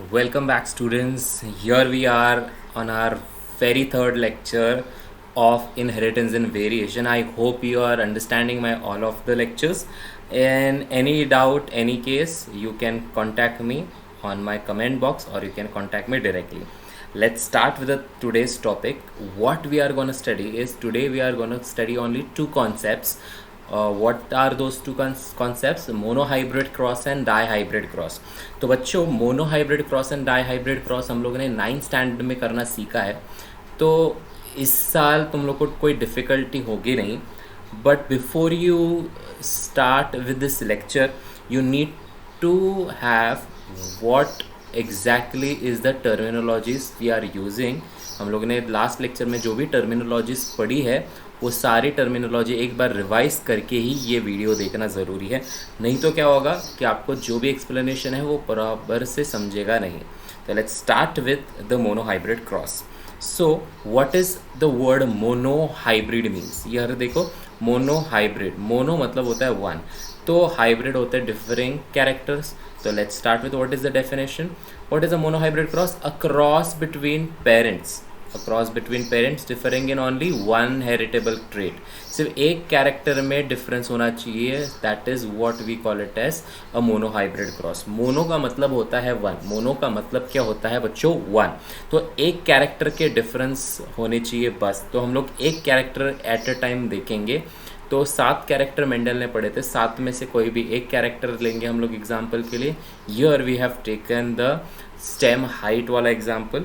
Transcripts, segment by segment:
Welcome back, students. Here we are on our very third lecture of inheritance and variation. I hope you are understanding my all of the lectures. And any doubt, any case, you can contact me on my comment box or you can contact me directly. Let's start with today's topic. What we are going to study is today we are going to study only two concepts. What are those two concepts? Monohybrid cross and dihybrid cross. तो बच्चों, monohybrid cross and dihybrid cross हम लोगों ने 9th standard में करना सीखा है. तो इस साल तुम लोग को कोई डिफ़िकल्टी होगी नहीं. But before you start with this lecture you need to have what exactly is the terminologies we are using. हम लोगों ने लास्ट लेक्चर में जो भी टर्मिनोलॉजीज पढ़ी है वो सारी टर्मिनोलॉजी एक बार रिवाइज करके ही ये वीडियो देखना ज़रूरी है. नहीं तो क्या होगा कि आपको जो भी एक्सप्लेनेशन है वो बराबर से समझेगा नहीं. तो let's start with the monohybrid cross. So what is the word monohybrid means. यार देखो, मोनोहाइब्रिड, मोनो मतलब होता है वन, तो हाइब्रिड होते हैं डिफरिंग कैरेक्टर्स. तो let's start with what is the definition. What is a monohybrid cross? A cross between parents, a cross between parents differing in only one heritable trait. सिर्फ एक character में difference होना चाहिए. That is what we call it as a monohybrid cross. Mono का मतलब होता है one. Mono का मतलब क्या होता है बच्चों? वन. तो एक कैरेक्टर के डिफरेंस होने चाहिए बस. तो हम लोग एक कैरेक्टर एट अ टाइम देखेंगे. तो 7 कैरेक्टर मेंडल ने पढ़े थे, 7 में से कोई भी एक कैरेक्टर लेंगे हम लोग एग्जाम्पल के लिए. Here we have taken the stem height वाला एग्जाम्पल.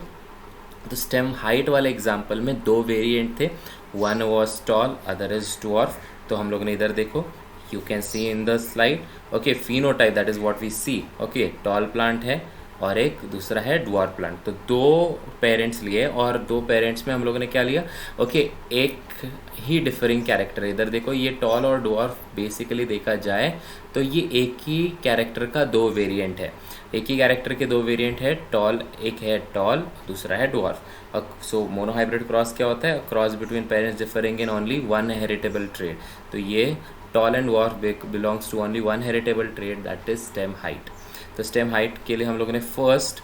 तो स्टेम हाइट वाले एग्जाम्पल में दो वेरिएंट थे. One was tall, other is dwarf. तो हम लोग ने इधर देखो, you can see in the slide. Okay, phenotype that is what we see. Okay, tall plant है और एक दूसरा है डवार्फ प्लांट. तो दो पेरेंट्स लिए और दो पेरेंट्स में हम लोगों ने क्या लिया? ओके, एक ही डिफरिंग कैरेक्टर है. इधर देखो, ये टॉल और डवार्फ बेसिकली देखा जाए तो ये एक ही कैरेक्टर का दो वेरिएंट है. एक ही कैरेक्टर के दो वेरिएंट है. टॉल, एक है टॉल, दूसरा है डवार्फ. सो मोनोहाइब्रिड क्रॉस क्या होता है? Cross between parents differing in only one heritable trait. तो ये tall and dwarf belongs to only one heritable trait, that is stem height. तो स्टेम हाइट के लिए हम लोगों ने फर्स्ट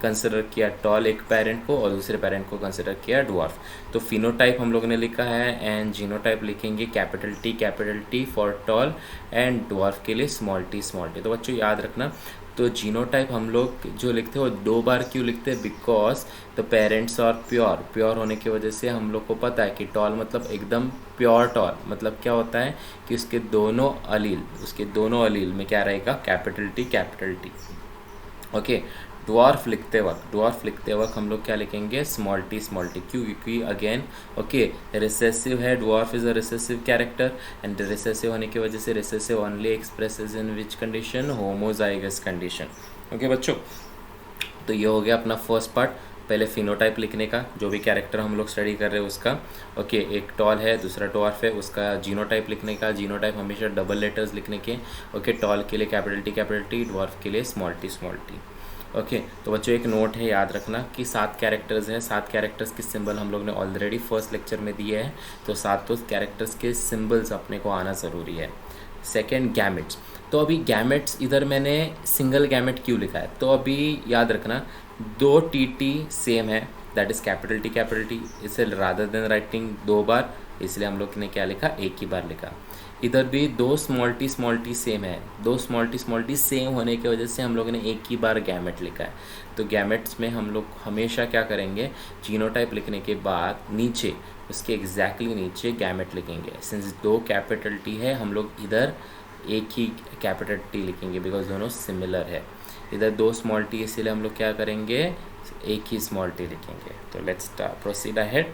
कंसिडर किया टॉल एक पेरेंट को और दूसरे पेरेंट को कंसिडर किया डवार्फ. तो फिनोटाइप हम लोगों ने लिखा है एंड जीनोटाइप लिखेंगे capital T for toll and dwarf के लिए स्मॉल टी. तो बच्चों याद रखना, तो जीनोटाइप हम लोग जो लिखते हैं वो 2 बार क्यों लिखते हैं? Because the parents are pure होने की वजह से हम लोग को पता है कि टॉल मतलब एकदम प्योर टॉल. मतलब क्या होता है कि उसके दोनों अलील में क्या रहेगा? Capital T. ओके, डवार्फ लिखते वक्त हम लोग क्या लिखेंगे? Small T. क्यों? क्योंकि अगेन रिसेसिव है. Dwarf is a recessive character and recessive होने की वजह से recessive only expresses in which condition? Homozygous condition. Okay बच्चों, तो ये हो गया अपना फर्स्ट पार्ट. पहले फिनोटाइप लिखने का, जो भी कैरेक्टर हम लोग स्टडी कर रहे हैं उसका. ओके, एक टॉल है, दूसरा डवार्फ है, उसका जीनोटाइप लिखने का. जीनोटाइप हमेशा डबल लेटर्स लिखने के. ओके, टॉल के लिए कैपिटल टी, डवार्फ के लिए स्मॉल टी. ओके, तो बच्चों एक नोट है, याद रखना कि 7 कैरेक्टर्स हैं. 7 कैरेक्टर्स के सिंबल हम लोग ने ऑलरेडी फर्स्ट लेक्चर में दिए हैं. तो 7 कैरेक्टर्स के सिंबल्स अपने को आना ज़रूरी है. Second, gametes. तो अभी गैमेट्स इधर मैंने सिंगल गैमेट क्यों लिखा है? तो अभी याद रखना, 2 टी सेम है, दैट इज़ कैपिटल टी. इसे रादर देन राइटिंग 2 बार, इसलिए हम लोग ने क्या लिखा? एक ही बार लिखा. इधर भी 2 स्मॉल टी सेम है. 2 स्मॉल टी सेम होने की वजह से हम लोगों ने एक ही बार गैमेट लिखा है. तो गैमेट्स में हम लोग हमेशा क्या करेंगे? जीनोटाइप लिखने के बाद नीचे, उसके एग्जैक्टली नीचे गैमेट लिखेंगे. सिंस 2 कैपिटल टी है, हम लोग इधर एक ही कैपिटल टी लिखेंगे बिकॉज दोनों सिमिलर है. इधर 2 स्मॉल टी, इसीलिए हम लोग क्या करेंगे? एक ही स्मॉल टी लिखेंगे. तो लेट्स प्रोसीड अहेड.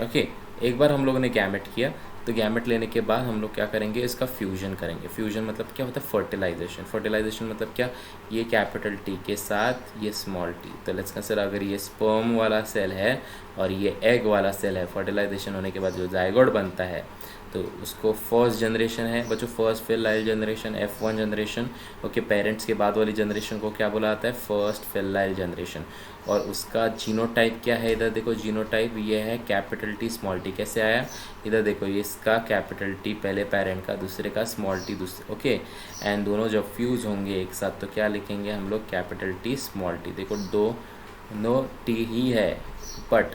ओके, एक बार हम लोगों ने गैमेट किया, तो गैमेट लेने के बाद हम लोग क्या करेंगे? इसका फ्यूजन करेंगे. फ्यूजन मतलब क्या होता है? फर्टिलाइजेशन मतलब क्या? ये कैपिटल टी के साथ ये स्मॉल टी. तो लेट्स कंसिडर, अगर ये स्पर्म वाला सेल है और ये एग वाला सेल है, फर्टिलाइजेशन होने के बाद जो जाइगोट बनता है, तो उसको फर्स्ट जनरेशन है बच्चों, first filial generation, F1 generation. Okay, parents के बाद वाली जनरेशन को क्या बोला जाता है? First filial generation. और उसका जीनोटाइप क्या है? इधर देखो, जीनोटाइप ये है कैपिटल टी स्मॉल टी। कैसे आया? इधर देखो, ये इसका कैपिटल टी पहले पेरेंट का, दूसरे का स्मॉल टी दूसरे। ओके, एंड दोनों जब फ्यूज होंगे एक साथ तो क्या लिखेंगे हम लोग? Capital T small T. देखो, दो नो टी ही है बट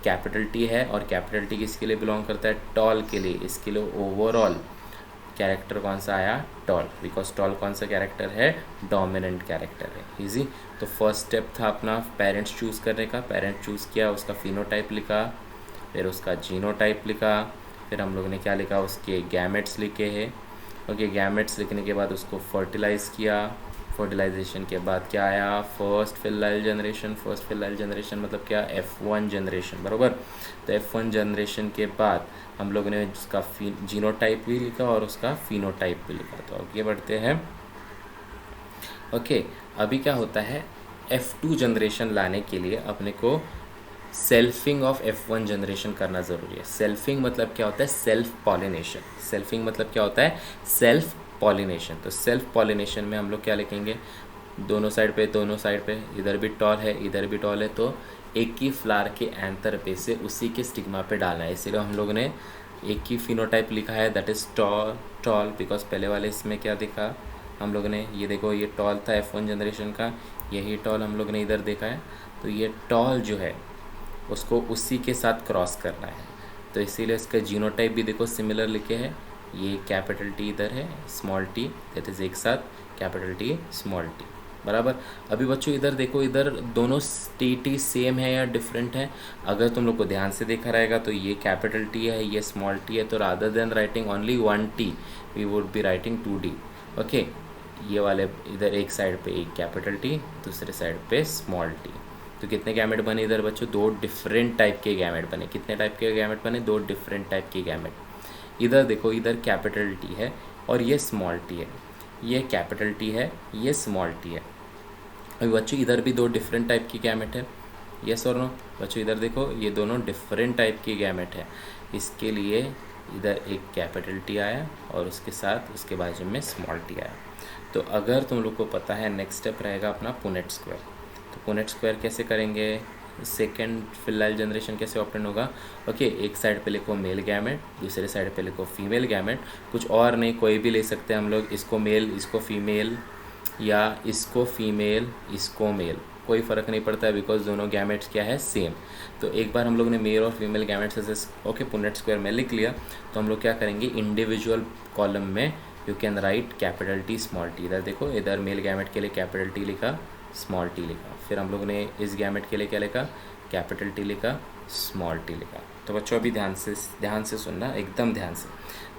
कैपिटल टी है, और कैपिटल टी किसके लिए बिलोंग करता है? टॉल के लिए। इसके लिए ओवरऑल कैरेक्टर कौन सा आया? टॉल, बिकॉज टॉल कौन सा कैरेक्टर है? डोमिनेंट कैरेक्टर है। इजी। तो फर्स्ट स्टेप था अपना पेरेंट्स चूज़ करने का। पेरेंट चूज़ किया, उसका फिनोटाइप लिखा, फिर उसका जीनोटाइप लिखा, फिर हम लोग ने क्या लिखा? उसके गैमेट्स लिखे हैं। ओके, गैमेट्स लिखने के बाद उसको फर्टिलाइज़ किया। फर्टिलाइजेशन के बाद क्या आया? First filial generation. First filial generation मतलब क्या? F1 जनरेशन, बराबर। तो F1 जनरेशन के बाद हम लोग ने उसका जीनोटाइप भी लिखा और उसका फिनोटाइप भी लिखा। तो आगे बढ़ते हैं। ओके, अभी क्या होता है? F2 जनरेशन लाने के लिए अपने को सेल्फिंग ऑफ F1 जनरेशन करना ज़रूरी है। सेल्फिंग मतलब क्या होता है? Self pollination. सेल्फिंग मतलब क्या होता है? Self pollination. तो सेल्फ पॉलिनेशन में हम लोग क्या लिखेंगे? दोनों साइड पे इधर भी टॉल है, इधर भी टॉल है, तो एक ही फ्लावर के एंथर पे से उसी के स्टिग्मा पे डालना है। इसीलिए हम लोग ने एक ही फिनोटाइप लिखा है, दैट इज़ टॉल बिकॉज पहले वाले इसमें क्या दिखा हम लोग ने? ये देखो, ये टॉल था F1 जनरेशन का, यही टॉल हम लोग ने इधर देखा है। तो ये टॉल जो है उसको उसी के साथ क्रॉस करना है, तो इसीलिए इसका जीनोटाइप भी देखो सिमिलर लिखे हैं। ये कैपिटल टी इधर है, स्मॉल टी, दैट इज़ एक साथ कैपिटल टी स्मॉल टी, बराबर। अभी बच्चों इधर देखो, इधर दोनों टी सेम है या डिफरेंट है? अगर तुम लोग को ध्यान से देखा रहेगा तो ये कैपिटल टी है, ये स्मॉल टी है, तो rather than writing only one T we would be writing two D. Okay, ये वाले इधर एक साइड पे एक कैपिटल टी, दूसरे साइड पे स्मॉल टी। तो कितने गैमेट बने इधर बच्चों? दो डिफरेंट टाइप के गैमेट बने। कितने टाइप के गैमेट बने? दो डिफरेंट टाइप के गैमेट। इधर देखो, इधर कैपिटल टी है और ये स्मॉल टी है। ये कैपिटल टी है, ये स्मॉल टी है। अभी बच्चों इधर भी दो डिफरेंट टाइप की गैमेट है, यस और नो? बच्चों इधर देखो, ये दोनों डिफरेंट टाइप की गैमेट है। इसके लिए इधर एक कैपिटल टी आया और उसके साथ उसके बाजू में स्मॉल टी आया। तो अगर तुम लोग को पता है, नेक्स्ट स्टेप रहेगा अपना पुनेट स्क्वायर। तो पुनेट स्क्वायर कैसे करेंगे? सेकेंड फिलाइल जनरेशन कैसे ऑप्टेन होगा? ओके, एक साइड पे लिखो मेल गैमेट, दूसरे साइड पे लिखो फीमेल गैमेट। कुछ और नहीं, कोई भी ले सकते हैं हम लोग, इसको मेल, इसको फीमेल, या इसको फीमेल, इसको मेल, कोई फ़र्क नहीं पड़ता है बिकॉज दोनों गैमेट्स क्या है? सेम। तो एक बार हम लोग ने मेल और फीमेल गैमेट्स ऐसे ओके पुनेट स्क्वायर में लिख लिया, तो हम लोग क्या करेंगे? इंडिविजुअल कॉलम में you can write capital T small T. इधर देखो, इधर मेल गैमेट के लिए कैपिटल टी लिखा, स्मॉल टी लिखा, फिर हम लोग ने इस गैमेट के लिए क्या लिखा? कैपिटल टी लिखा, स्मॉल टी लिखा। तो बच्चों अभी ध्यान से सुनना, एकदम ध्यान से।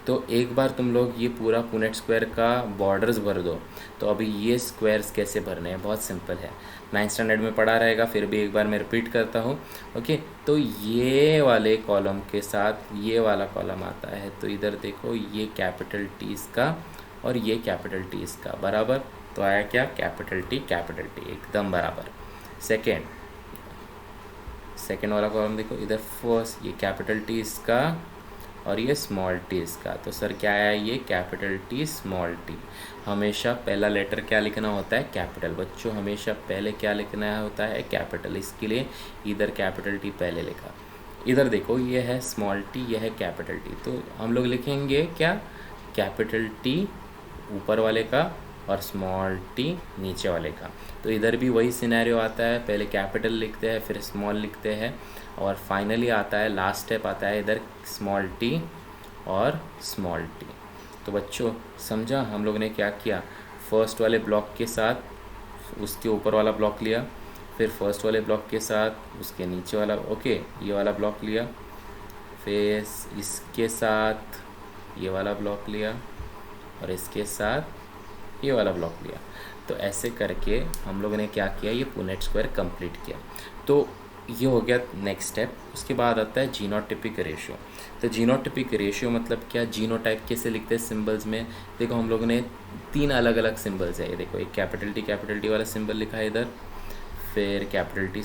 तो एक बार तुम लोग ये पूरा पुनेट स्क्वायर का बॉर्डर्स भर दो। तो अभी ये स्क्वायर्स कैसे भरने हैं? बहुत सिंपल है, 9th स्टैंडर्ड में पढ़ा रहेगा, फिर भी एक बार मैं रिपीट करता हूँ। ओके, तो ये वाले कॉलम के साथ ये वाला कॉलम आता है, तो इधर देखो, ये कैपिटल टी इसका और ये कैपिटल टी इसका, बराबर। तो आया क्या? कैपिटल टी एकदम बराबर। सेकेंड वाला कॉलम देखो, इधर फर्स्ट ये कैपिटल टी इसका और ये स्मॉल टी इसका, तो सर क्या आया? ये कैपिटल टी स्मॉल टी। हमेशा पहला लेटर क्या लिखना होता है? कैपिटल। बच्चों हमेशा पहले क्या लिखना होता है? कैपिटल। इसके लिए इधर कैपिटल टी पहले लिखा। इधर देखो, ये है स्मॉल टी, ये है कैपिटल टी, तो हम लोग लिखेंगे क्या? कैपिटल टी ऊपर वाले का और स्मॉल टी नीचे वाले का। तो इधर भी वही सिनेरियो आता है, पहले कैपिटल लिखते हैं, फिर स्मॉल लिखते हैं, और फाइनली आता है, लास्ट स्टेप आता है इधर स्मॉल टी और स्मॉल टी। तो बच्चों समझा हम लोग ने क्या किया? फर्स्ट वाले ब्लॉक के साथ उसके ऊपर वाला ब्लॉक लिया, फिर फर्स्ट वाले ब्लॉक के साथ उसके नीचे वाला, ओके, ये वाला ब्लॉक लिया, फिर इसके साथ ये वाला ब्लॉक लिया, और इसके साथ ये वाला ब्लॉक लिया। तो ऐसे करके हम लोगों ने क्या किया? ये पुनेट स्क्वायर कंप्लीट किया। तो ये हो गया नेक्स्ट स्टेप। उसके बाद आता है जीनोटिपिक रेशियो। तो जीनोटिपिक रेशियो मतलब क्या? जीनोटाइप कैसे लिखते हैं सिंबल्स में? देखो, हम लोगों ने 3 अलग अलग सिंबल्स है। ये देखो, एक कैपिटल टी वाला सिंबल लिखा है इधर, फिर कैपिटल टी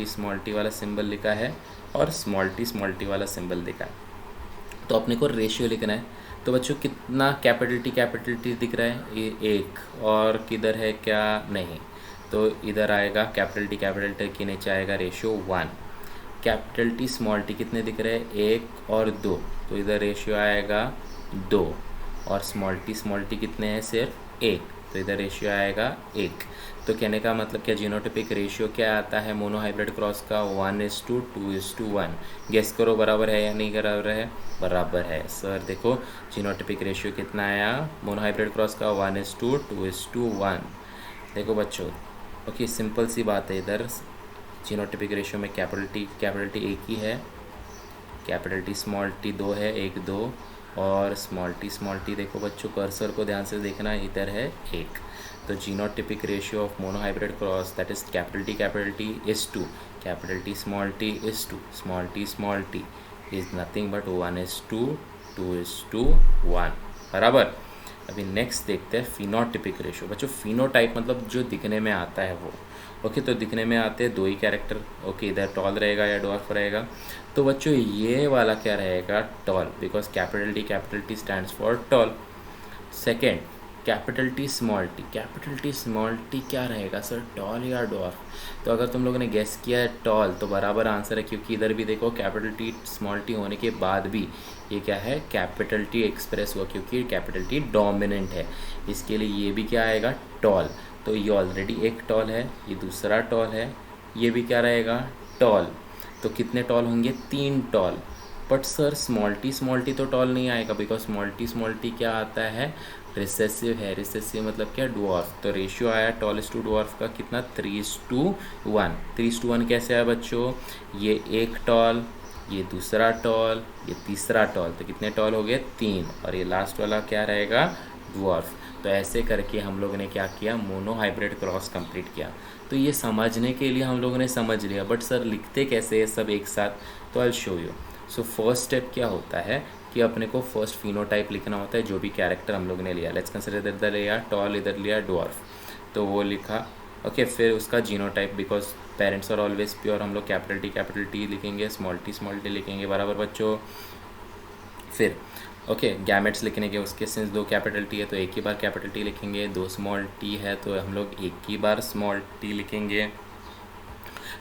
स्मॉल टी वाला सिंबल लिखा है, और स्मॉल टी वाला सिंबल लिखा है। तो अपने को रेशियो लिखना है। तो बच्चों कितना कैपिटल टी दिख रहा है, ये एक, और किधर है क्या, नहीं, तो इधर आएगा कैपिटल टी के नीचे आएगा ratio 1। Capital T small T कितने दिख रहे हैं, एक और दो, तो इधर रेशियो आएगा 2। और स्मॉल टी कितने हैं, सिर्फ एक, तो इधर रेशियो आएगा 1। तो कहने का मतलब क्या, जीनोटिपिक रेशियो क्या आता है मोनोहाइब्रिड क्रॉस का, 1:2:1। गेस करो बराबर है या नहीं बराबर है, बराबर है सर। देखो जीनोटिपिक रेशियो कितना आया मोनोहाइब्रिड क्रॉस का, 1:2:1। देखो बच्चों, ओके सिंपल सी बात है, इधर जीनोटिपिक रेशियो में कैपिटल टी एक ही है, कैपिटल टी स्मॉल टी 2 है, 1:2, और स्मॉल टी देखो बच्चों, कर्सर को ध्यान से देखना, इधर है 1। तो genotypic ratio of monohybrid cross, that is capital T is 2, capital T is 2, small T is nothing but 1:2:1, बराबर। अभी नेक्स्ट देखते हैं फिनोटिपिक रेशियो। बच्चों फिनोटाइप मतलब जो दिखने में आता है वो, ओके तो दिखने में आते हैं 2 ही कैरेक्टर, ओके इधर टॉल रहेगा या डॉर्फ रहेगा। तो बच्चों ये वाला क्या रहेगा, tall, because capital T stands for tall. Second capital T small T क्या रहेगा सर, टॉल या डॉर्फ। तो अगर तुम लोगों ने गेस किया है टॉल तो बराबर आंसर है, क्योंकि इधर भी देखो कैपिटल टी स्मॉल टी होने के बाद भी ये क्या है, कैपिटल टी एक्सप्रेस हुआ, क्योंकि कैपिटल टी डोमिनेंट है, इसके लिए ये भी क्या आएगा, टॉल। तो ये ऑलरेडी एक टॉल है, ये दूसरा टॉल है, ये भी क्या रहेगा, टॉल। तो कितने टॉल होंगे, 3 tall. But sir small T तो टॉल नहीं आएगा, बिकॉज स्मॉल टी क्या आता है, रिसेसिव है। रिसेसिव मतलब क्या, डॉर्फ। तो रेशियो आया टॉलेस्ट टू डॉर्फ का कितना, 3:1। 3:1 कैसे आया बच्चों, ये एक टॉल, ये दूसरा टॉल, ये तीसरा टॉल, तो कितने टॉल हो गए, 3, और ये लास्ट वाला क्या रहेगा, डॉर्फ। तो ऐसे करके हम लोगों ने क्या किया, मोनोहाइब्रिड क्रॉस कंप्लीट किया। तो ये समझने के लिए हम लोगों ने समझ लिया, बट सर लिखते कैसे है सब एक साथ, तो I show you. So first step क्या होता है कि अपने को फर्स्ट फिनोटाइप लिखना होता है, जो भी कैरेक्टर हम लोग ने लिया, लेट्स कंसिडर इधर लिया टॉल, इधर लिया डॉर्फ, तो वो लिखा, ओके फिर उसका genotype, because parents are always pure, हम लोग कैपिटल टी लिखेंगे, स्मॉल टी लिखेंगे, बराबर बच्चों। फिर ओके गैमेट्स लिखने के, उसके सिंस 2 कैपिटल टी है तो एक ही बार कैपिटल टी लिखेंगे, 2 स्मॉल टी है तो हम लोग एक ही बार स्मॉल टी लिखेंगे।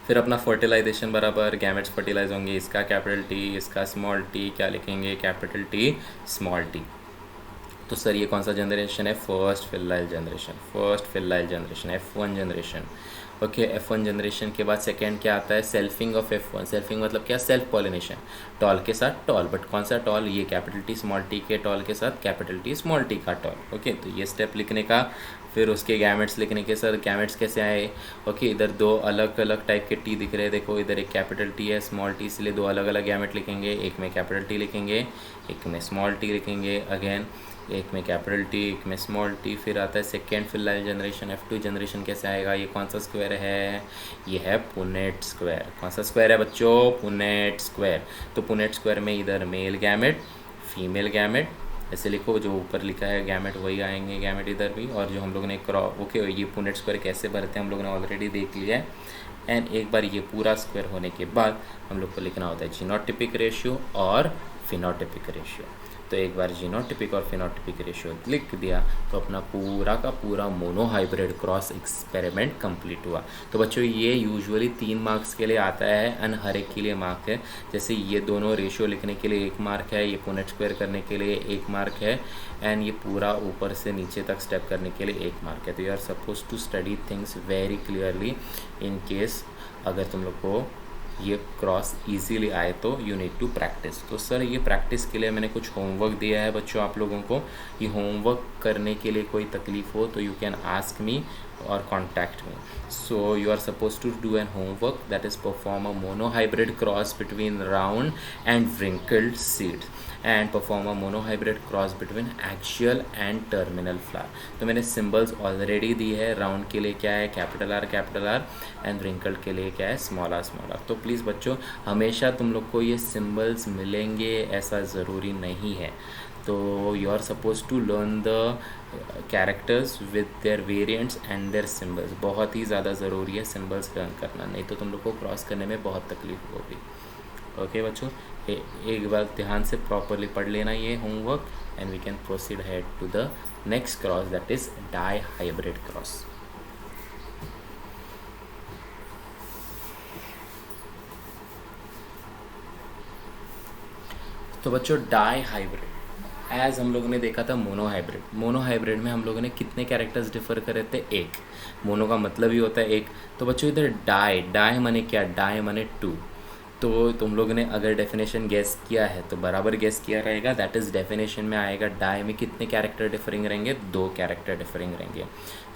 फिर अपना फर्टिलाइजेशन बराबर, गैमेट्स फर्टिलाइज होंगे, इसका कैपिटल टी, इसका स्मॉल टी, क्या लिखेंगे, कैपिटल टी स्मॉल टी। तो सर ये कौन सा जनरेशन है, first filial generation, F1 generation. Okay F1 generation के बाद सेकेंड क्या आता है, सेल्फिंग ऑफ F1। सेल्फिंग मतलब क्या, सेल्फ पॉलिनेशन, टॉल के साथ टॉल, बट कौन सा टॉल, ये कैपिटल टी स्मॉल टी के टॉल के साथ कैपिटल टी स्मॉल टी का टॉल। ओके तो ये स्टेप लिखने का। फिर उसके गैमेट्स लिखने के, सर गैमेट्स कैसे आए, ओके इधर 2 अलग अलग टाइप के टी दिख रहे हैं, देखो इधर एक कैपिटल टी है, स्मॉल टी, इसलिए 2 अलग अलग गैमेट लिखेंगे, एक में कैपिटल टी लिखेंगे, एक में स्मॉल टी लिखेंगे, अगेन एक में कैपिटल टी, एक में स्मॉल टी। फिर आता है सेकेंड फिलाइल जनरेशन, F2 जनरेशन कैसे आएगा, ये कौन सा स्क्वायर है, ये है पुनेट स्क्वायर। कौन सा स्क्वायर है बच्चों, पुनेट स्क्वायर। तो पुनेट स्क्वायर में इधर मेल गैमेट, फीमेल गैमेट, ऐसे लिखो, जो ऊपर लिखा है गैमेट वही आएंगे गैमेट इधर भी, और जो हम लोग ने ओके ये पुनेट स्क्वायर कैसे भरते हैं हम लोग ने ऑलरेडी देख लिया है। एंड एक बार ये पूरा स्क्वायर होने के बाद हम लोग को लिखना होता है जीनोटिपिक रेशियो और फिनोटिपिक रेशियो। तो एक बार जीनोटिपिक और फिनोटिपिक रेशियो लिख दिया तो अपना पूरा का पूरा मोनोहाइब्रिड क्रॉस एक्सपेरिमेंट कंप्लीट हुआ। तो बच्चों ये यूजुअली 3 मार्क्स के लिए आता है एंड हर एक के लिए मार्क है। जैसे ये दोनों रेशियो लिखने के लिए 1 मार्क है, ये पुनेट स्क्वायर करने के लिए 1 मार्क है, एंड ये पूरा ऊपर से नीचे तक स्टेप करने के लिए 1 मार्क है। तो you are suppose to study things very clearly in case अगर तुम लोग को ये क्रॉस इजीली आए तो यू नीड टू प्रैक्टिस। तो सर ये प्रैक्टिस के लिए मैंने कुछ होमवर्क दिया है बच्चों आप लोगों को। ये होमवर्क करने के लिए कोई तकलीफ हो तो you can ask me or contact me. So you are supposed to do an homework, that is perform a monohybrid cross between round and wrinkled seeds and perform a monohybrid cross between axial and terminal flower. तो मैंने symbols already दी है। round के लिए क्या है capital R and wrinkled के लिए क्या है स्मॉल r। तो प्लीज़ बच्चों हमेशा तुम लोग को ये symbols मिलेंगे ऐसा ज़रूरी नहीं है। तो you are supposed to learn the characters with their variants and their symbols। बहुत ही ज़्यादा ज़रूरी है symbols लर्न करना, नहीं तो तुम लोग को क्रॉस करने में बहुत तकलीफ होगी। ओके बच्चों, एक बार ध्यान से प्रॉपरली पढ़ लेना ये homework, and we can proceed head to the next cross, that is dihybrid cross. तो बच्चों डाई हाइब्रिड, एज हम लोगों ने देखा था मोनो हाइब्रिड. मोनो हाइब्रिड में हम लोगों ने कितने कैरेक्टर्स डिफर करे थे? एक. मोनो का मतलब ही होता है एक. तो बच्चों इधर डाई, डाई माने क्या? डाई माने टू. तो तुम लोगों ने अगर डेफिनेशन गेस किया है तो बराबर गेस किया रहेगा. दैट इज डेफिनेशन में आएगा डाई में कितने कैरेक्टर डिफरिंग रहेंगे? दो कैरेक्टर डिफरिंग रहेंगे.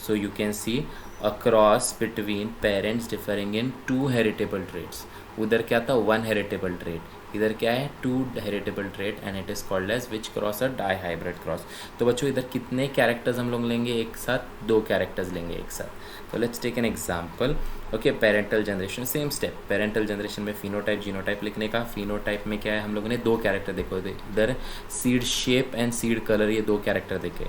So you can see a cross between parents differing in two heritable traits. उधर क्या था? One heritable trait. इधर क्या है? Two heritable trait, and it is called as which cross? A dihybrid cross. तो बच्चों इधर कितने कैरेक्टर्स हम लोग लेंगे एक साथ? दो कैरेक्टर्स लेंगे एक साथ. तो let's take an example. Okay, parental generation, same step. Parental generation में फिनोटाइप जीनोटाइप लिखने का. फिनोटाइप में क्या है? हम लोगों ने दो कैरेक्टर देखो इधर, seed shape and seed colour, ये दो कैरेक्टर देखे.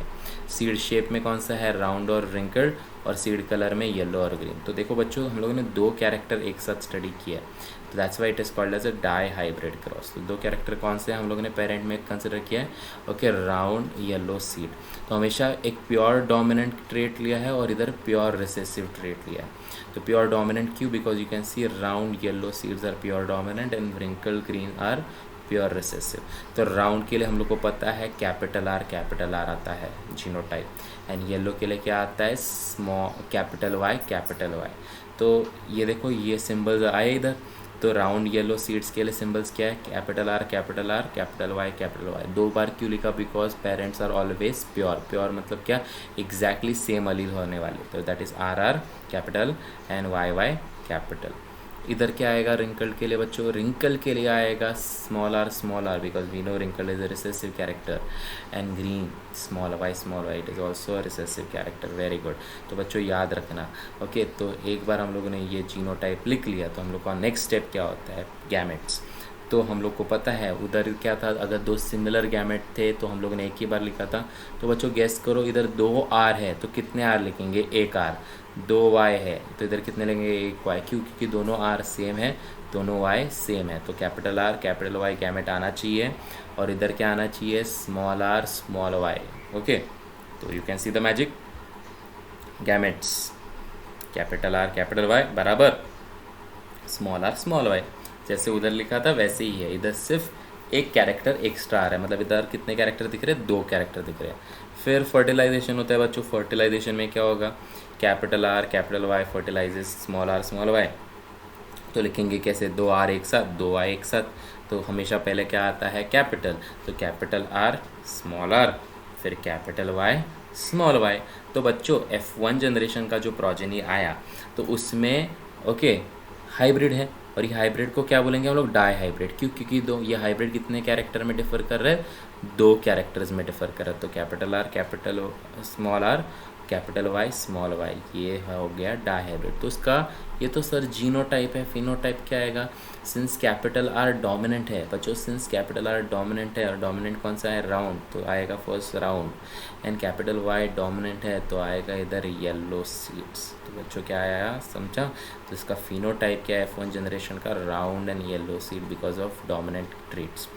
सीड शेप में कौन सा है? राउंड और रिंकल्ड, और सीड कलर में येलो और ग्रीन. तो देखो बच्चों हम लोगों ने दो कैरेक्टर एक साथ स्टडी किया है, तो that's why it is called as a dihybrid cross. तो दो कैरेक्टर कौन से हम लोगों ने पेरेंट में कंसिडर किया है? Okay, round, yellow, seed. तो हमेशा एक प्योर डोमिनेंट ट्रेट लिया है और इधर प्योर रिसेसिव ट्रेट लिया है. तो प्योर डोमिनेंट क्यों? Because you can see round yellow seeds are pure dominant and wrinkle green are pure recessive. तो राउंड के लिए हम लोग को पता है कैपिटल आर आता है जीनोटाइप, एंड येलो के लिए क्या आता है? Small capital Y. तो ये देखो ये सिंबल्स आए इधर. तो राउंड येलो सीड्स के लिए सिंबल्स क्या है? Capital R, capital Y. दो बार क्यों लिखा? Because parents are always pure. Pure मतलब क्या? एग्जैक्टली सेम अलील होने वाले. तो that is R capital and Y capital. इधर क्या आएगा रिंकल के लिए बच्चों? रिंकल के लिए आएगा small R, because we know wrinkle is a recessive character. And green small Y, it is also a recessive character. Very good. तो बच्चों याद रखना. ओके, तो एक बार हम लोगों ने ये जीनोटाइप लिख लिया, तो हम लोग का नेक्स्ट स्टेप क्या होता है? गैमेट्स. तो हम लोग को पता है उधर क्या था? अगर दो सिमिलर गैमेट थे तो हम लोगों ने एक ही बार लिखा था. तो बच्चों गेस करो, इधर दो आर है तो कितने आर लिखेंगे? एक आर. दो वाई है तो इधर कितने लेंगे? एक वाई. क्यों? क्योंकि दोनों आर सेम है, दोनों वाई सेम है. तो capital R capital Y gamete आना चाहिए, और इधर क्या आना चाहिए? Small R small Y. Okay, तो you can see the magic. Gametes capital R capital Y बराबर स्मॉल आर स्मॉल वाई. जैसे उधर लिखा था वैसे ही है. इधर सिर्फ एक कैरेक्टर एक्स्ट्रा आ रहा है, मतलब इधर कितने कैरेक्टर दिख रहे हैं? दो कैरेक्टर दिख रहे हैं. फिर फर्टिलाइजेशन होता है बच्चों. फर्टिलाइजेशन में क्या होगा? Capital R capital Y fertilizes small R Y. तो लिखेंगे कैसे? दो आर एक साथ, दो वाई एक साथ. तो हमेशा पहले क्या आता है? कैपिटल. तो कैपिटल आर स्मॉल आर, फिर कैपिटल वाई स्मॉल वाई. तो बच्चों F1 जनरेशन का जो प्रोजेनी आया तो उसमें ओके हाइब्रिड है, और ये हाइब्रिड को क्या बोलेंगे हम लोग? Dihybrid. क्यों? क्योंकि दो ये हाइब्रिड कितने कैरेक्टर में डिफर कर रहे हैं? दो कैरेक्टर्स में डिफर कर रहे हैं. तो capital R capital small R capital Y small Y, ये हो गया डाई हाइब्रिड. तो उसका ये तो सर जीनोटाइप है. फिनोटाइप क्या आएगा? सिंस कैपिटल आर डोमिनेंट है बच्चों, सिंस कैपिटल आर डोमिनेंट है, और डोमिनेंट कौन सा है? राउंड. तो आएगा first round. And capital Y dominant है तो आएगा इधर येलो सीड्स. तो बच्चों क्या आया? समझा? तो इसका फिनोटाइप क्या है F1 जनरेशन का? Round and yellow seed because of dominant traits.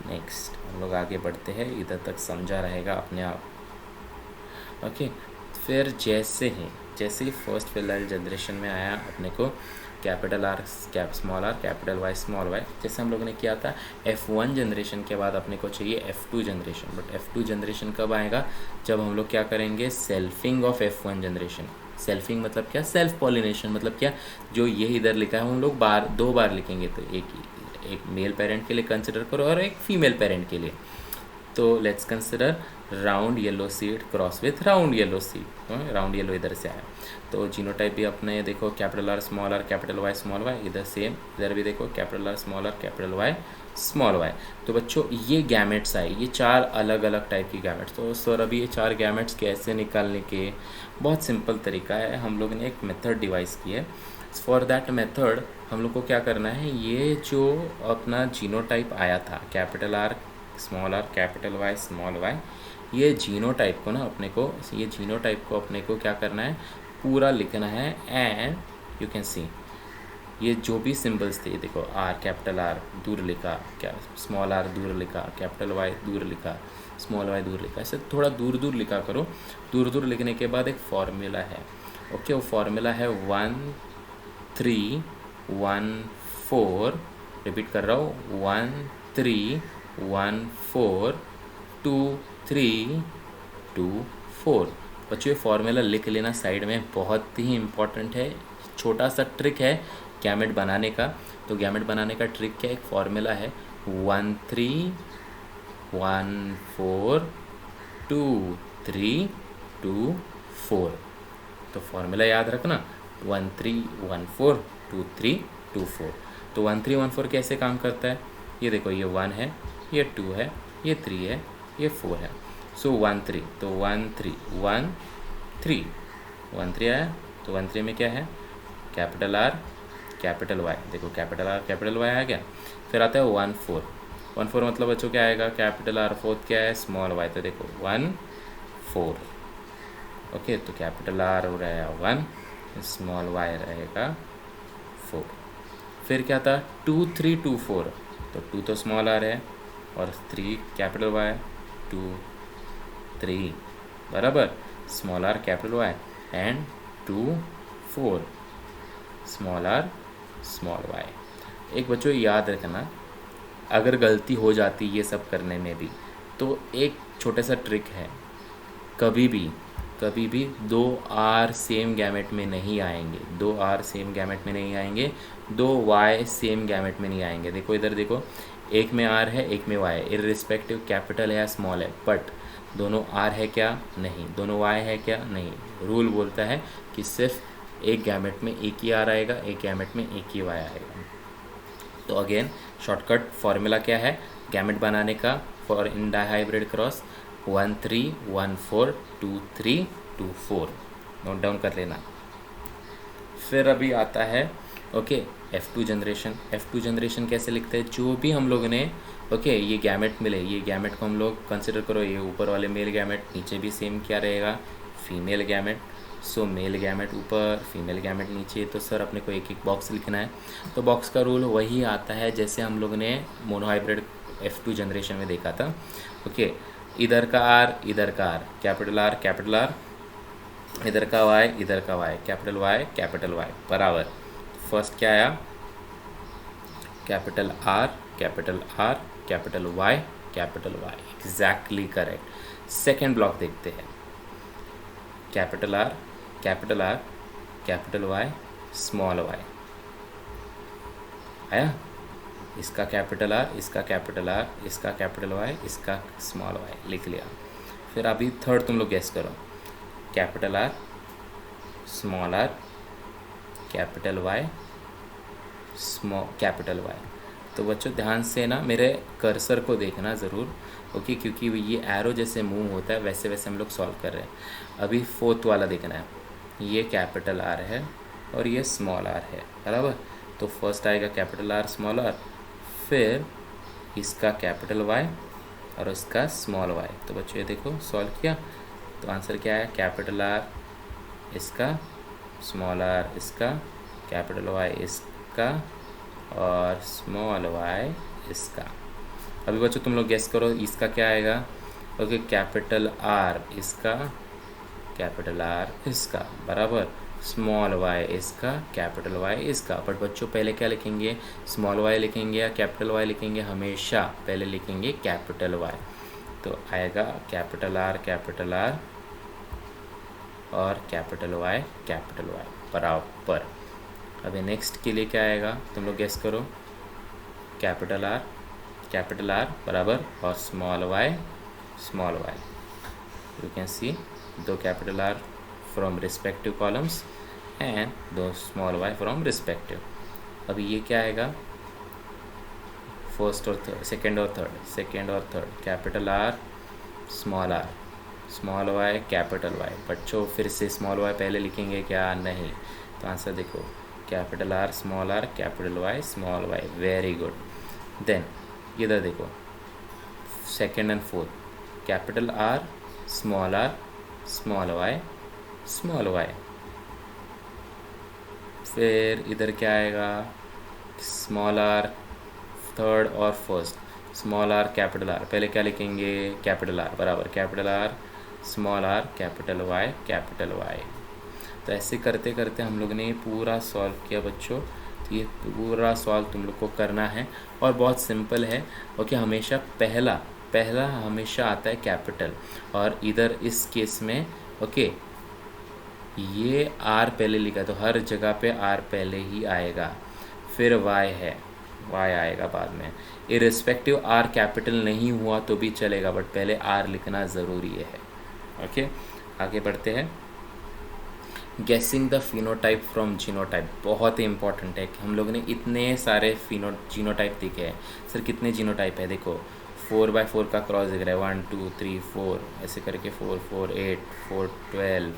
Next हम लोग आगे बढ़ते हैं. इधर तक समझा रहेगा अपने आप. ओके, फिर जैसे ही फर्स्ट फिलहाल जनरेशन में आया अपने को capital R small R capital Y small Y, जैसे हम लोगों ने किया था F1 जनरेशन के बाद अपने को चाहिए F2 generation. But F2 generation कब आएगा? जब हम लोग क्या करेंगे? Selfing of F1 generation. Selfing मतलब क्या? Self pollination. मतलब क्या? जो ये इधर लिखा है हम लोग दो बार लिखेंगे. तो एक मेल पेरेंट के लिए कंसिडर करो और एक फीमेल पेरेंट के लिए. तो let's consider round yellow seed cross with round yellow seed. Round yellow इधर से आया. तो जीनोटाइप भी अपने देखो capital R small R capital Y small Y. इधर सेम, इधर भी देखो capital R small R capital Y small Y. तो बच्चों ये गैमेट्स आए, ये चार अलग अलग टाइप की गैमेट्स. तो सर अभी ये चार गैमेट्स कैसे निकालने के? बहुत सिंपल तरीका है. हम लोग ने एक मेथड डिवाइस की है. फॉर दैट मेथड हम लोग को क्या करना है? ये जो अपना जीनोटाइप आया था capital R small R capital Y small Y, ये जीनोटाइप को अपने को क्या करना है? पूरा लिखना है. एंड यू कैन सी ये जो भी सिंबल्स थे, देखो आर, कैपिटल आर दूर लिखा, क्या स्मॉल आर दूर लिखा, कैपिटल वाई दूर लिखा, स्मॉल वाई दूर लिखा, ऐसे थोड़ा दूर दूर लिखा करो। दूर दूर लिखने के बाद एक फॉर्मूला है, ओके, वो फॉर्मूला है 1314, रिपीट कर रहा हूँ, 13142324। बच्चों ये फॉर्मूला लिख लेना साइड में, बहुत ही इम्पॉर्टेंट है। छोटा सा ट्रिक है गैमेट बनाने का। तो गैमेट बनाने का ट्रिक क्या है, एक फॉर्मूला है 13142324। तो फॉर्मूला याद रखना 13142324। तो 1314 कैसे काम करता है, ये देखो, ये 1 है, ये 2 है, ये 3 है, ये 4 है। सो 13, तो 13 आया। तो 13 में क्या है, कैपिटल आर कैपिटल वाई, देखो कैपिटल आर कैपिटल वाई आ गया। फिर आता है 14, 14 मतलब बच्चों क्या आएगा, कैपिटल आर, फोर्थ क्या है, स्मॉल वाई, तो देखो 14, ओके। तो कैपिटल आर हो रहेगा 1, स्मॉल वाई रहेगा 4। फिर क्या था 2324, तो 2 तो स्मॉल आर है और 3 कैपिटल वाई, 2 3 बराबर small R capital Y, and 2 4 small R small Y. एक बच्चों याद रखना, अगर गलती हो जाती ये सब करने में भी, तो एक छोटा सा ट्रिक है, कभी भी 2 आर सेम गैमेट में नहीं आएंगे, 2 आर सेम गैमेट में नहीं आएंगे, 2 वाई सेम गैमेट में नहीं आएंगे। देखो इधर देखो, एक में आर है, एक में वाई है, इर्रिस्पेक्टिव कैपिटल है या स्मॉल है, बट दोनों आर है क्या, नहीं, दोनों वाई है क्या, नहीं। रूल बोलता है कि सिर्फ एक गैमेट में एक ही आर आएगा, एक गैमेट में एक ही वाई आएगा। तो अगेन शॉर्टकट फॉर्मूला क्या है गैमेट बनाने का for in dihybrid cross, 13142324, note down कर लेना। फिर अभी आता है okay F2 generation. F2 generation कैसे लिखते हैं, जो भी हम लोग ने ओके ये गैमेट मिले, ये गैमेट को हम लोग कंसिडर करो, ये ऊपर वाले मेल गैमेट, नीचे भी सेम क्या रहेगा, फीमेल गैमेट। सो मेल गैमेट ऊपर, फीमेल गैमेट नीचे। तो सर अपने को एक एक बॉक्स लिखना है, तो बॉक्स का रूल वही आता है जैसे हम लोग ने मोनोहाइब्रिड F2 जनरेशन में देखा था, ओके। इधर का आर, इधर का R, capital R capital R, इधर का वाई, इधर का Y, capital Y capital Y बराबर। फर्स्ट क्या आया, capital R capital R capital Y capital Y, exactly correct. Second block देखते हैं, capital R capital R capital Y small Y आया, इसका कैपिटल आर, इसका कैपिटल आर, इसका कैपिटल वाई, इसका स्मॉल वाई, लिख लिया। फिर अभी थर्ड तुम लोग गेस करो, capital R small R capital Y small capital Y. तो बच्चों ध्यान से ना मेरे कर्सर को देखना ज़रूर, ओके, क्योंकि ये एरो जैसे मूव होता है वैसे वैसे हम लोग सॉल्व कर रहे हैं। अभी फोर्थ वाला देखना है, ये कैपिटल आर है और ये स्मॉल आर है बराबर। तो फर्स्ट आएगा कैपिटल आर स्मॉल आर, फिर इसका कैपिटल वाई और उसका स्मॉल वाई। तो बच्चों ये देखो सॉल्व किया, तो आंसर क्या है, कैपिटल आर इसका, स्मॉल आर इसका, कैपिटल वाई इसका और स्मॉल वाई इसका। अभी बच्चों तुम लोग गेस करो इसका क्या आएगा, ओके, कैपिटल आर इसका, कैपिटल आर इसका बराबर, स्मॉल वाई इसका, कैपिटल वाई इसका। बट बच्चों पहले क्या लिखेंगे, स्मॉल वाई लिखेंगे या कैपिटल वाई लिखेंगे, हमेशा पहले लिखेंगे कैपिटल वाई। तो आएगा कैपिटल आर और कैपिटल वाई बराबर। अभी नेक्स्ट के लिए क्या आएगा, तुम लोग गेस करो, कैपिटल आर बराबर और small Y, you can see दो capital R from respective columns and दो स्मॉल वाई फ्रॉम रिस्पेक्टिव। अभी ये क्या आएगा, फर्स्ट और थर्ड, सेकेंड और third, capital R small Y capital Y. बच्चों फिर से स्मॉल वाई पहले लिखेंगे क्या, नहीं। तो आंसर देखो, capital R capital Y small Y, very good. Then इधर देखो second and fourth, capital R small Y फिर इधर क्या आएगा, स्मॉल आर थर्ड और first, small R capital R, पहले क्या लिखेंगे, कैपिटल आर बराबर capital R small R capital Y capital Y. तो ऐसे करते करते हम लोग ने ये पूरा सॉल्व किया बच्चों। तो ये पूरा सॉल्व तुम लोग को करना है और बहुत सिंपल है। ओके, हमेशा पहला पहला हमेशा आता है कैपिटल, और इधर इस केस में ओके ये आर पहले लिखा तो हर जगह पे आर पहले ही आएगा, फिर वाई है, वाई आएगा बाद में। इरिस्पेक्टिव आर कैपिटल नहीं हुआ तो भी चलेगा, बट पहले आर लिखना ज़रूरी है। ओके, आगे बढ़ते हैं। गेसिंग द फिनोटाइप फ्रॉम जीनोटाइप बहुत ही इंपॉर्टेंट है कि हम लोग ने इतने सारे जीनोटाइप देखे हैं। सर कितने जीनोटाइप है, देखो 4x4 का क्रॉस दिख रहा है, 1 2 3 4 ऐसे करके 4 4 8 4 12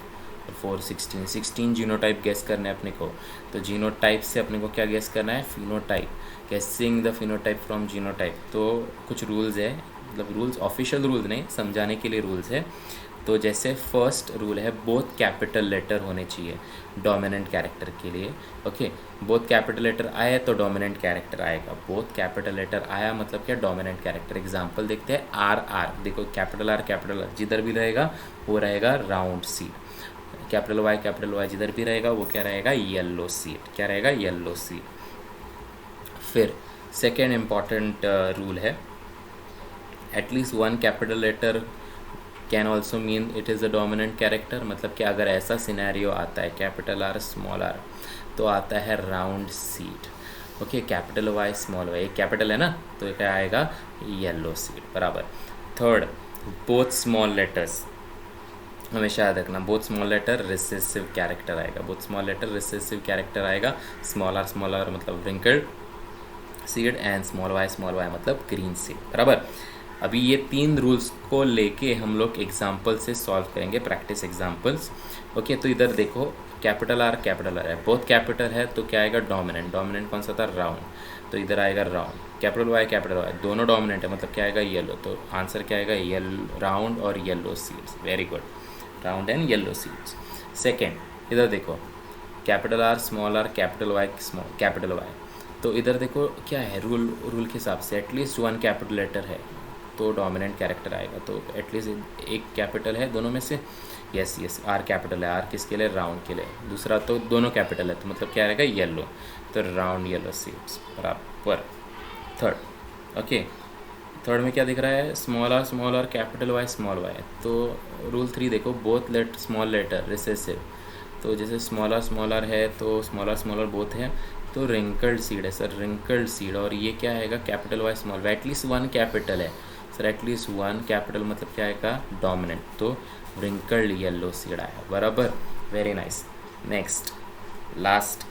4 16 जीनोटाइप गेस करना है अपने को। तो जीनोटाइप से अपने को क्या गेस करना है, फिनोटाइप। गेसिंग द फिनोटाइप फ्रॉम जीनोटाइप, तो कुछ रूल्स है, मतलब रूल्स ऑफिशियल रूल्स नहीं, समझाने के लिए रूल्स है। तो जैसे फर्स्ट रूल है, बोथ कैपिटल लेटर होने चाहिए डोमिनेंट कैरेक्टर के लिए। ओके, बोथ कैपिटल लेटर आए तो डोमिनेंट कैरेक्टर आएगा, बोथ कैपिटल लेटर आया मतलब क्या, डोमिनेंट कैरेक्टर। एग्जांपल देखते हैं, आर आर, देखो कैपिटल आर जिधर भी रहेगा वो रहेगा राउंड सीड, कैपिटल वाई जिधर भी रहेगा वो क्या रहेगा, येलो सीड, क्या रहेगा, येलो सीड। फिर सेकेंड इम्पॉर्टेंट रूल है, at least one capital letter can also mean it is a dominant character. मतलब कि अगर ऐसा सिनेरियो आता है कैपिटल आर स्मॉल आर तो आता है round seed. Okay, capital Y small Y, एक कैपिटल है ना तो क्या आएगा, येलो सीड बराबर। थर्ड, बोथ स्मॉल लेटर्स, हमेशा याद रखना, both small letter recessive character आएगा, both small letter recessive character आएगा। स्मॉल आर मतलब wrinkled seed and small Y मतलब ग्रीन सीड बराबर। अभी ये तीन रूल्स को लेके हम लोग एग्जाम्पल से सॉल्व करेंगे, प्रैक्टिस एग्जाम्पल्स। ओके, तो इधर देखो कैपिटल आर है, बोथ कैपिटल है तो क्या आएगा, डोमिनेंट। डोमिनेंट कौन सा था, राउंड, तो इधर आएगा राउंड। कैपिटल वाई दोनों डोमिनेंट है मतलब क्या आएगा, येलो, तो आंसर क्या आएगा, येलो, राउंड और yellow seeds. Very good, round and yellow seeds. Second, इधर देखो कैपिटल आर कैपिटल वाई, तो इधर देखो क्या है, रूल के हिसाब से एटलीस्ट वन कैपिटल लेटर है तो डोमिनेंट कैरेक्टर आएगा। तो एटलीस्ट एक कैपिटल है दोनों में से, यस आर कैपिटल है, आर किसके लिए, राउंड के लिए। दूसरा तो दोनों कैपिटल है तो मतलब क्या आएगा, येलो, तो राउंड येलो सीड्स बराबर। थर्ड, ओके, थर्ड में क्या दिख रहा है, small R capital Y small Y. तो रूल 3 देखो, बोथ स्मॉल लेटर रिसेसिव, तो जैसे स्मॉल आर है तो स्मॉल आर बोथ है तो रिंकल्ड सीड है सर, रिंकल्ड सीड। और ये क्या आएगा, capital Y small Y, at least one capital है सर, एटलीस्ट वन कैपिटल मतलब क्या आएगा, डोमिनेंट, तो रिंकल्ड येलो सीड आया बराबर। Very nice. Next last,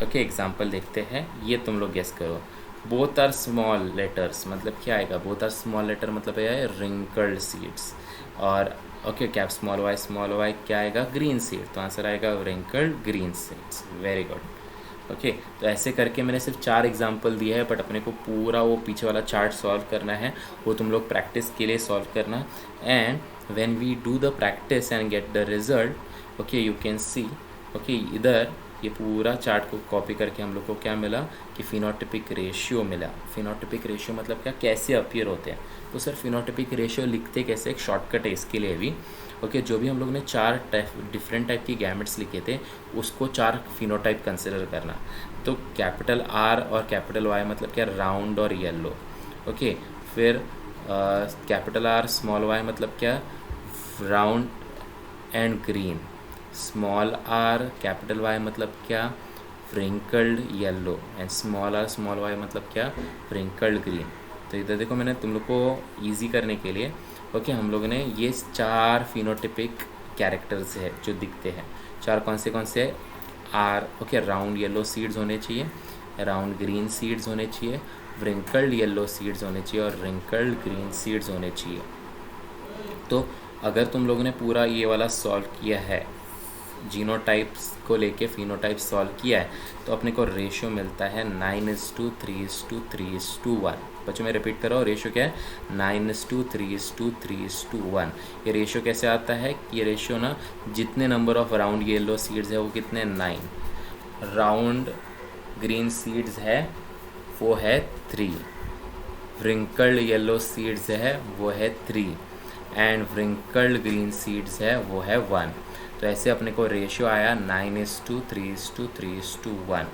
okay, example देखते हैं, ये तुम लोग गेस करो। बोथ आर स्मॉल लेटर्स मतलब क्या आएगा, बोथ आर स्मॉल लेटर मतलब है रिंकल्ड सीड्स। और ओके, कैप स्मॉल वाई क्या आएगा, ग्रीन सीड, तो आंसर आएगा wrinkled green seeds. Very good. Okay, तो ऐसे करके मैंने सिर्फ 4 एग्जाम्पल दिए हैं, बट अपने को पूरा वो पीछे वाला चार्ट सॉल्व करना है, वो तुम लोग प्रैक्टिस के लिए सॉल्व करना। And when we do the practice and get the result, okay, you can see, okay, इधर ये पूरा चार्ट को कॉपी करके हम लोग को क्या मिला कि फिनोटिपिक रेशियो मिला। फिनोटिपिक रेशियो मतलब क्या, कैसे अपीयर होते हैं। तो सर फिनोटिपिक रेशियो लिखते कैसे, एक शॉर्टकट है इसके लिए भी। ओके, जो भी हम लोग ने 4 डिफरेंट टाइप की गैमेट्स लिखे थे उसको 4 फिनोटाइप कंसिडर करना। तो कैपिटल आर और कैपिटल वाई मतलब क्या, राउंड और येलो। ओके, फिर कैपिटल आर स्मॉल वाई मतलब क्या, round and green. Small R capital Y मतलब क्या, wrinkled yellow. And small R small Y मतलब क्या, फ्रिंकल्ड ग्रीन। तो इधर देखो मैंने तुम लोग को ईजी करने के लिए ओके हम लोग ने ये 4 फिनोटिपिक कैरेक्टर्स है जो दिखते हैं। 4 कौन से R, okay, round yellow seeds होने चाहिए, राउंड ग्रीन सीड्स होने चाहिए, व्रिंकल्ड येलो सीड्स होने चाहिए और रिंकल्ड ग्रीन सीड्स होने चाहिए। तो अगर तुम लोगों ने पूरा ये वाला सॉल्व किया है, जीनोटाइप्स को लेके फिनोटाइप सॉल्व किया है, तो अपने को रेशियो मिलता है 9:3:3:1। बच्चों मैं रिपीट कर रहा हूँ, रेशियो क्या है, 9:3:3:1। ये रेशियो कैसे आता है, ये रेशियो ना जितने number of round yellow seeds है वो कितने, 9, राउंड ग्रीन सीड्स है वो है 3, व्रिंकल्ड येलो सीड्स है वो है 3 एंड व्रिंकल्ड ग्रीन सीड्स है वो है 1। तो ऐसे अपने को रेशियो आया 9:3:3:1।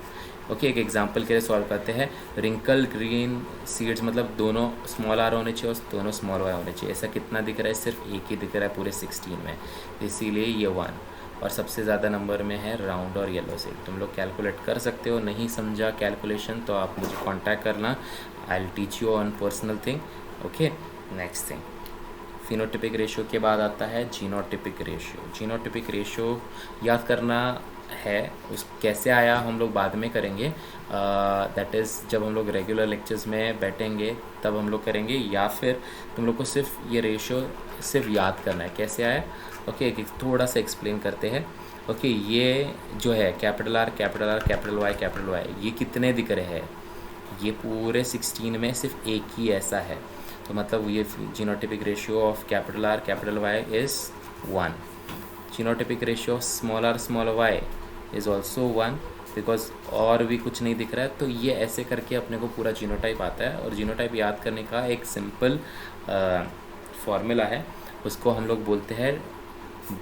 ओके, एक एग्जांपल के लिए सॉल्व करते हैं। रिंकल ग्रीन सीड्स मतलब दोनों स्मॉल आर होने चाहिए और दोनों स्मॉल वाई होने चाहिए। ऐसा कितना दिख रहा है? सिर्फ एक ही दिख रहा है पूरे 16 में, इसीलिए ये 1। और सबसे ज़्यादा नंबर में है राउंड और येलो सीड। तुम लोग कैलकुलेट कर सकते हो, नहीं समझा कैलकुलेशन तो आप मुझे कांटेक्ट करना, I will teach you on personal thing. Okay, next thing, phenotypic ratio के बाद आता है जीनोटिपिक रेशियो। जीनोटिपिक रेशियो याद करना है, उस कैसे आया हम लोग बाद में करेंगे, दैट इज़ जब हम लोग रेगुलर लेक्चर्स में बैठेंगे तब हम लोग करेंगे, या फिर तुम लोग को सिर्फ ये रेशियो सिर्फ याद करना है कैसे आया। ओके, थोड़ा सा एक्सप्लेन करते हैं। ओके, ये जो है capital R capital R capital Y, ये कितने दिख रहे हैं? ये पूरे 16 में सिर्फ एक ही ऐसा है, तो मतलब ये genotypic ratio of capital R capital Y is 1। Genotypic ratio of small Y is also 1, because और भी कुछ नहीं दिख रहा है। तो ये ऐसे करके अपने को पूरा जीनोटाइप आता है। और जीनोटाइप याद करने का एक सिंपल फॉर्मूला है, उसको हम लोग बोलते हैं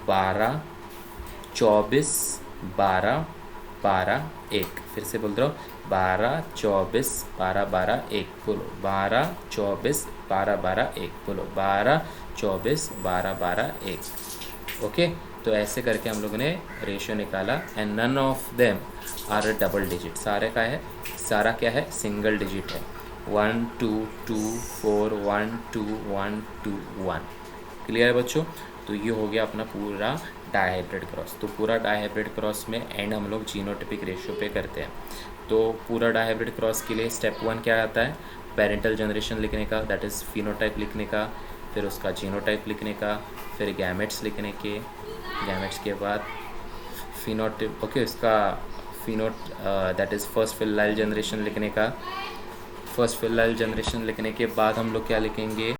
12-24-12-12-1। फिर से बोल रहा हूँ, 12-24-12-12-1 बोलो, 12-24-12-12-1 बोलो, 12-24-12-12-1। ओके, तो ऐसे करके हम लोगों ने रेशियो निकाला and none of them are double digit. सारे का है, सारा क्या है? सिंगल डिजिट है। 1 2 2 4 1 2 1 2 1। क्लियर है बच्चों? तो ये हो गया अपना पूरा डायहाइब्रिड क्रॉस। तो पूरा डायहाइब्रिड क्रॉस में एंड हम लोग जीनोटिपिक रेशियो पे करते हैं। तो पूरा डायहाइब्रिड क्रॉस के लिए स्टेप 1 क्या आता है? पेरेंटल जनरेशन लिखने का, दैट इज़ फिनोटाइप लिखने का, फिर उसका जीनोटाइप लिखने का, फिर गैमेट्स लिखने के, गैमेट्स के बाद फिनोटाइप, ओके, उसका that is first filial generation लिखने का। फर्स्ट फिलाइल जनरेशन लिखने के बाद हम लोग क्या लिखेंगे?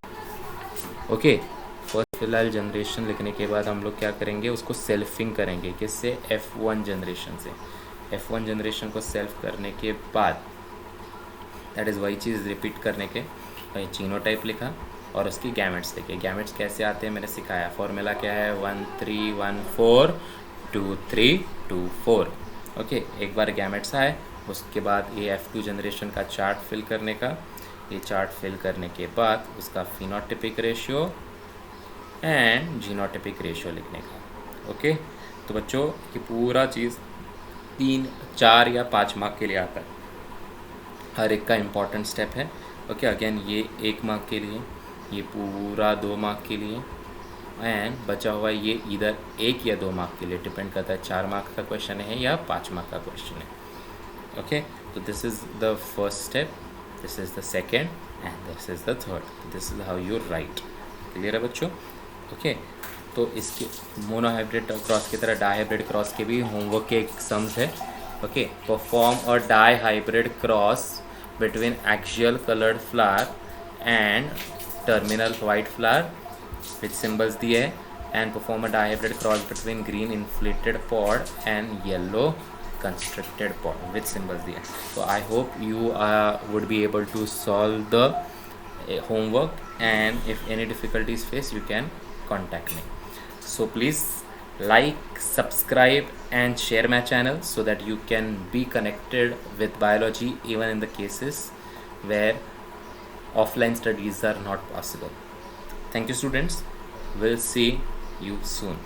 ओके, फर्स्ट फिलाइल जनरेशन लिखने के बाद हम लोग क्या करेंगे? उसको सेल्फिंग करेंगे। किससे? F1 जनरेशन से। F1 जनरेशन को सेल्फ करने के बाद दैट इज़ वही चीज़ रिपीट करने के, वही जीनोटाइप लिखा और उसकी गैमेट्स लिखे। गैमेट्स कैसे आते हैं मैंने सिखाया। फॉर्मूला क्या है? 1 3 1 4 2 3 2 4। ओके, एक बार गैमेट्स आए उसके बाद ये F2 जनरेशन का चार्ट फिल करने का। ये चार्ट फिल करने के बाद उसका phenotypic ratio and genotypic ratio लिखने का। ओके, तो बच्चों ये पूरा चीज़ 3 4 या 5 मार्क के लिए आता है, हर एक का इम्पॉर्टेंट स्टेप है। ओके, अगेन ये 1 मार्क के लिए, ये पूरा 2 मार्क के लिए एंड बचा हुआ ये इधर 1 या 2 मार्क के लिए, डिपेंड करता है 4 मार्क का क्वेश्चन है या 5 मार्क का क्वेश्चन है। ओके, तो this is the first step, this is the second and this is the third. This is how you right. Clear है बच्चों? ओके, तो इसके मोनोहाइब्रिड क्रॉस की तरह डाईहाइब्रिड क्रॉस के भी होमवर्क के सम्स है। Okay, perform a dihybrid cross between axial coloured flower and terminal white flower which symbols दिए है, and perform a dihybrid cross between green inflated pod and yellow constricted pod with symbols दिए। So I hope you would be able to solve the homework, and if any difficulties face you can contact me. So please like, subscribe and share my channel so that you can be connected with biology even in the cases where offline studies are not possible. Thank you students, we'll see you soon.